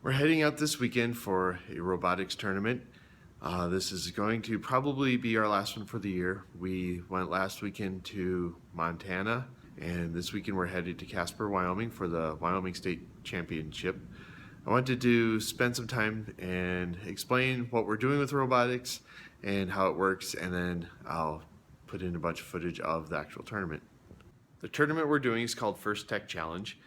We're heading out this weekend for a robotics tournament. This is going to probably be our last one for the year. We went last weekend to Montana, and this weekend we're headed to Casper, Wyoming for the Wyoming State Championship. I wanted to spend some time and explain what we're doing with robotics and how it works, and then I'll put in a bunch of footage of the actual tournament. The tournament we're doing is called First Tech Challenge.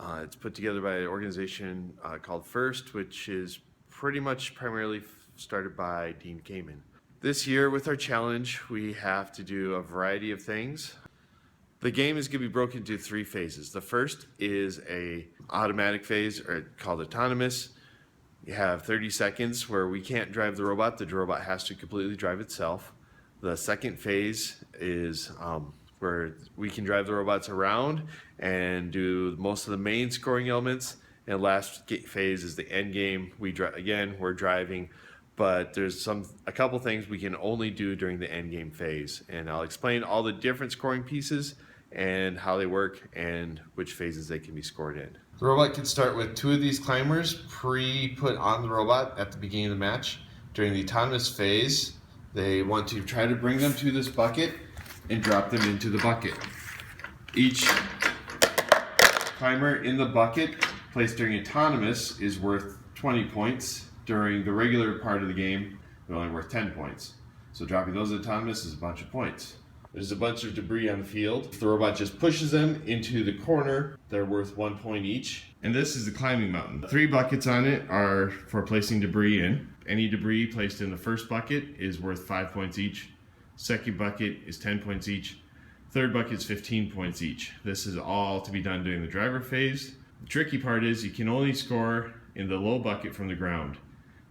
It's put together by an organization called First, which is pretty much primarily started by Dean Kamen. This year with our challenge, we have to do a variety of things. The game is going to be broken into 3 phases. The first is a automatic phase, or called autonomous. You have 30 seconds where we can't drive the robot has to completely drive itself. The second phase is where we can drive the robots around and do most of the main scoring elements. And last phase is the end game. We're driving, but there's a couple things we can only do during the end game phase. And I'll explain all the different scoring pieces and how they work and which phases they can be scored in. The robot can start with 2 of these climbers pre-put on the robot at the beginning of the match. During the autonomous phase, they want to try to bring them to this bucket and drop them into the bucket. Each climber in the bucket placed during autonomous is worth 20 points. During the regular part of the game, they're only worth 10 points. So dropping those autonomous is a bunch of points. There's a bunch of debris on the field. If the robot just pushes them into the corner, they're worth 1 point each. And this is the climbing mountain. 3 buckets on it are for placing debris in. Any debris placed in the first bucket is worth 5 points each. Second bucket is 10 points each. Third bucket is 15 points each. This is all to be done during the driver phase. The tricky part is you can only score in the low bucket from the ground.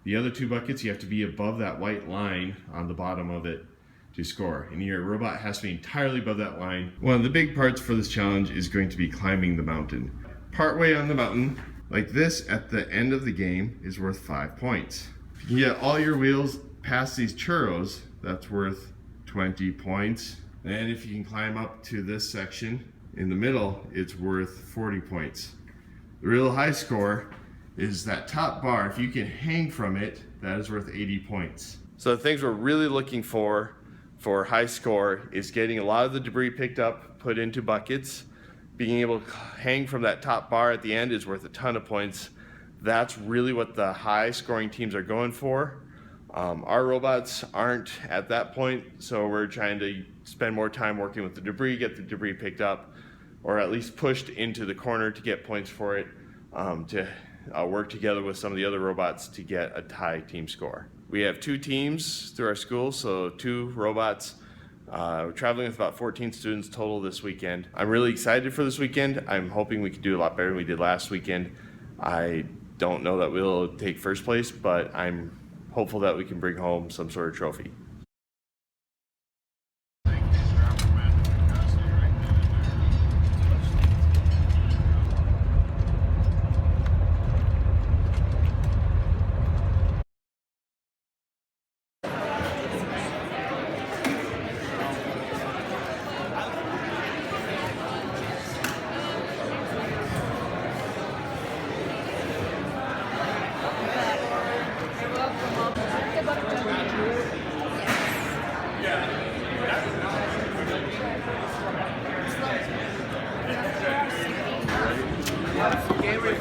The other 2 buckets, you have to be above that white line on the bottom of it to score. And your robot has to be entirely above that line. One of the big parts for this challenge is going to be climbing the mountain. Partway on the mountain, like this at the end of the game, is worth 5 points. If you can get all your wheels past these churros, that's worth 20 points. And if you can climb up to this section in the middle, it's worth 40 points. The real high score is that top bar. If you can hang from it, that is worth 80 points. So the things we're really looking for high score is getting a lot of the debris picked up, put into buckets. Being able to hang from that top bar at the end is worth a ton of points. That's really what the high scoring teams are going for. Our robots aren't at that point, so we're trying to spend more time working with the debris, get the debris picked up, or at least pushed into the corner to get points for it, to work together with some of the other robots to get a high team score. We have 2 teams through our school, so 2 robots. We're traveling with about 14 students total this weekend. I'm really excited for this weekend. I'm hoping we can do a lot better than we did last weekend. I don't know that we'll take first place, but I'm hopeful that we can bring home some sort of trophy.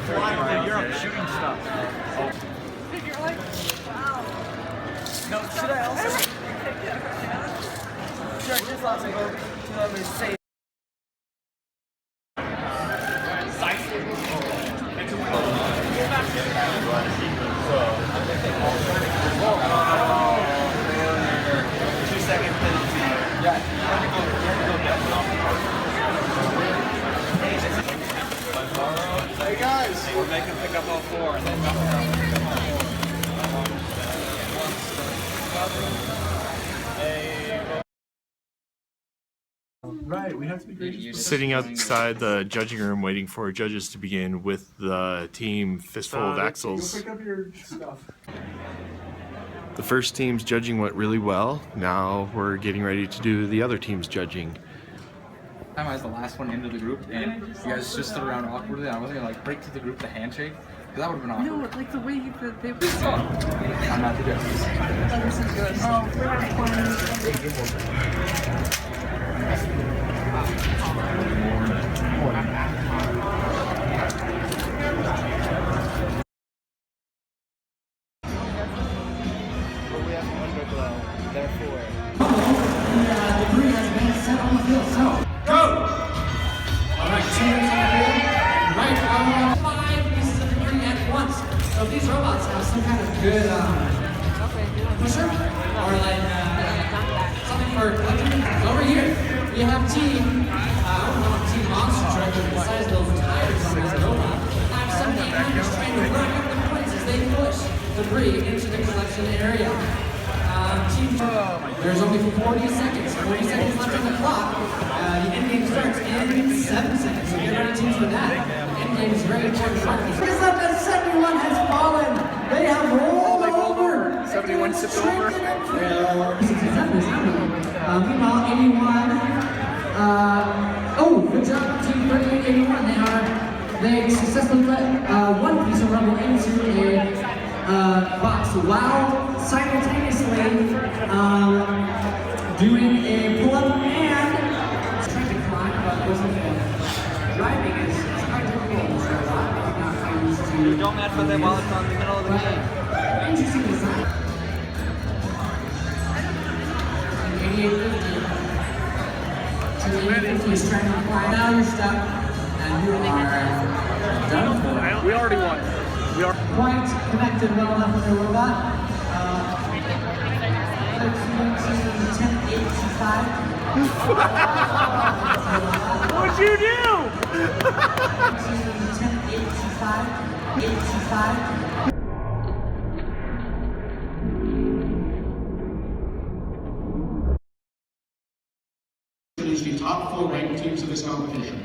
Flying over Europe shooting stuff. You're like, wow. No, should I also? Sure, just also go to them and say. Two-second penalty. Yeah. Hey guys! We'll make them pick up all 4 and then Right, we have to be Sitting outside the judging room waiting for judges to begin with the team Fistful of Axles. Go pick up your stuff. The first team's judging went really well. Now we're getting ready to do the other team's judging. I was the last one into the group, and you guys just stood around awkwardly. I wasn't gonna like break to the group the handshake, That would have been awesome. No, like the way that they. I'm not the judge. This is good. Oh, But we have an underglow, therefore. Debris has been set on the field. So, go! All right, 2 minutes on the field. Right, 5 pieces of debris at once. So if these robots have some kind of good pusher or like something for collecting, over here we have team. I don't know, team monster truck with the size of those tires on this robot. Have some animals trying to rack up the points as they push debris into the collection area. There's only 40 seconds. 40 seconds left on the clock. The end game starts in 7 seconds. So get ready teams for that. The end game is very important. Because up as 71 has fallen. They have rolled over. 71 tipped over. Meanwhile, 81. Good job, team 38-81. They successfully let one piece of rubble into a box while simultaneously doing a pull-up and trying to climb, but wasn't driving is quite difficult. So a lot of not used to. Don't mess with it while it's on the middle of the game. Interesting design. 88-50. 88-50 is trying to climb. Now you're stuck, and you are done for. We already won. We are Quite connected well enough with the robot. 10-8-5. What'd you do? 10-8-5. 8-5. Introduce the top 4 ranked teams of this competition.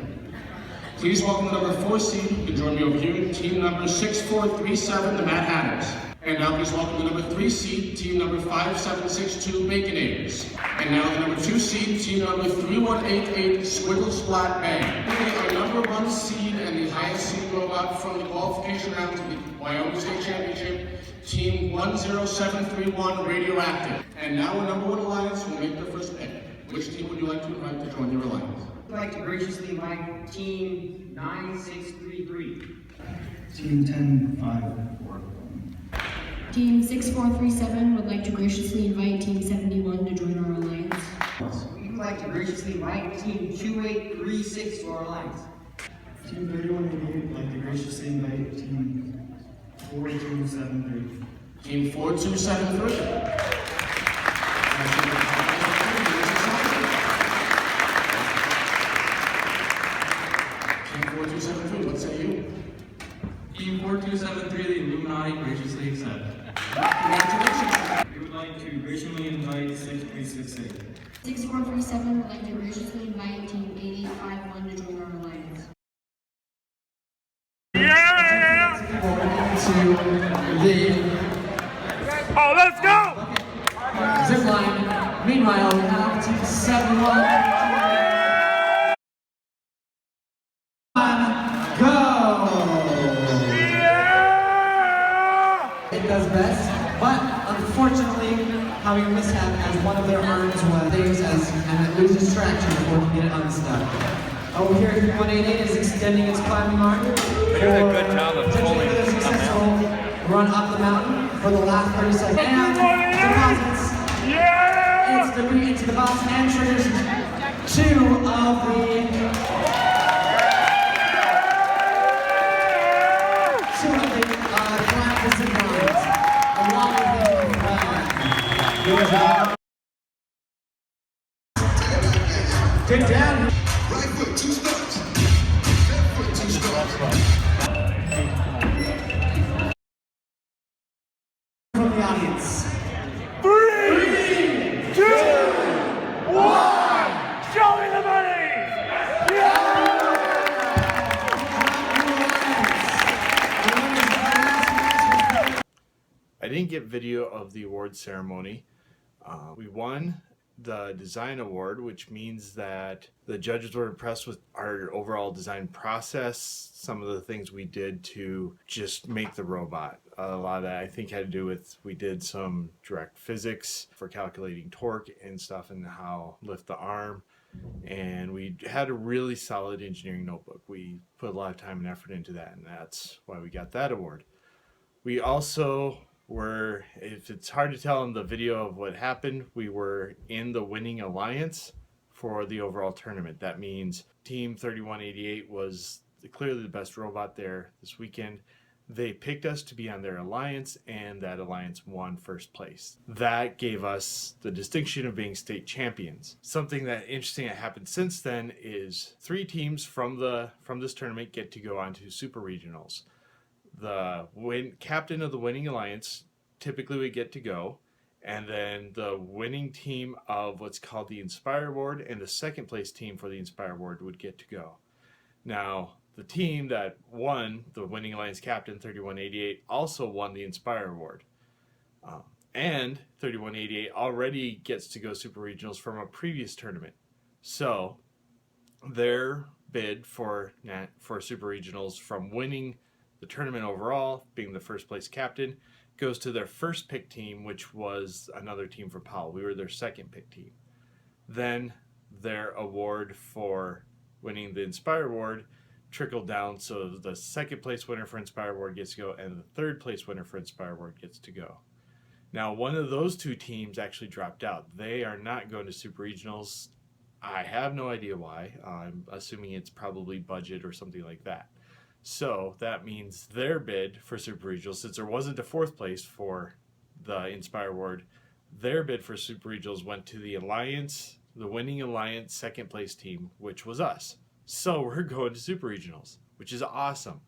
Please welcome the number 4 seed to join me over here, team number 6437, the Mad Hatters. And now please welcome the number 3 seed, team number 5762, Baconators. And now the number 2 seed, team number 3188, Squiggle Splat Bang. Our number 1 seed and the highest seed robot from the qualification round to the Wyoming State Championship, team 10731, Radioactive. And now our number 1 alliance will make their first pick. Which team would you like to invite to join your alliance? I'd like to graciously invite Team 9633. Team 10-5-4. Team 6437 would like to graciously invite Team 71 to join our alliance. We would like to graciously invite Team 2836 to our alliance. Team 3188 would like to graciously invite Team 4273. Team 4273. Team 4273, what say you? Team 4273, the Illuminati, graciously accept. Congratulations. We would like to graciously invite 6368. 6437 would like to graciously invite Team 8851 to join our alliance. Oh, let's go! Zip line. Meanwhile, we have Team 71. It does best, but unfortunately, having a mishap as one of their arms was things and it loses traction before it can get unstuck. Over here, 188 is extending its climbing arm. They're doing a good job of pulling a successful run up the mountain for the last 30 seconds. And deposits its debris into the box and triggers 2 of the along with the good job. Get down. Right foot, 2 steps. Left foot, 2 steps. From the audience. 3, 2, 1! Show me the money! I didn't get video of the award ceremony. We won the design award, which means that the judges were impressed with our overall design process, some of the things we did to just make the robot. A lot of that I think had to do with, we did some direct physics for calculating torque and stuff and how lift the arm. And we had a really solid engineering notebook. We put a lot of time and effort into that, and that's why we got that award. We also were, if it's hard to tell in the video of what happened, we were in the winning alliance for the overall tournament. That means Team 3188 was clearly the best robot there this weekend. They picked us to be on their alliance, and that alliance won first place. That gave us the distinction of being state champions. Something that interesting that happened since then is 3 teams from this tournament get to go on to super regionals. The captain of the winning alliance typically would get to go, and then the winning team of what's called the Inspire Award and the second place team for the Inspire Award would get to go. Now, the team that won, the winning alliance captain, 3188, also won the Inspire Award. And 3188 already gets to go super regionals from a previous tournament. So their bid for super regionals from winning the tournament overall, being the first place captain, goes to their first pick team, which was another team from Powell. We were their second pick team. Then their award for winning the Inspire Award trickled down, so the second place winner for Inspire Award gets to go, and the third place winner for Inspire Award gets to go. Now, one of those 2 teams actually dropped out. They are not going to super regionals. I have no idea why. I'm assuming it's probably budget or something like that. So that means their bid for super regionals, since there wasn't a 4th place for the Inspire Award, their bid for super regionals went to the alliance, the winning alliance second place team, which was us. So we're going to super regionals, which is awesome.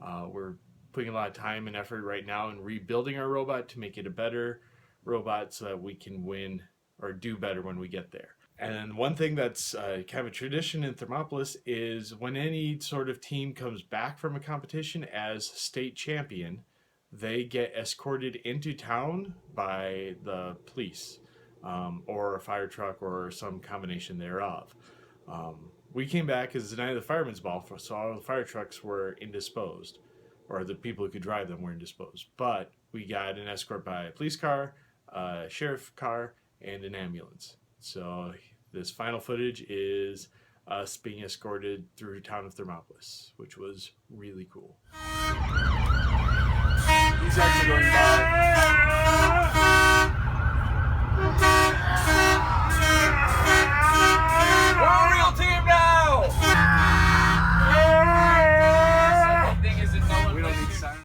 We're putting a lot of time and effort right now in rebuilding our robot to make it a better robot so that we can win or do better when we get there. And one thing that's kind of a tradition in Thermopolis is when any sort of team comes back from a competition as state champion, they get escorted into town by the police or a fire truck or some combination thereof. We came back as the night of the fireman's ball, so all the fire trucks were indisposed, or the people who could drive them were indisposed. But we got an escort by a police car, a sheriff car, and an ambulance. So this final footage is us being escorted through the town of Thermopolis, which was really cool. He's actually going by. We're a real team.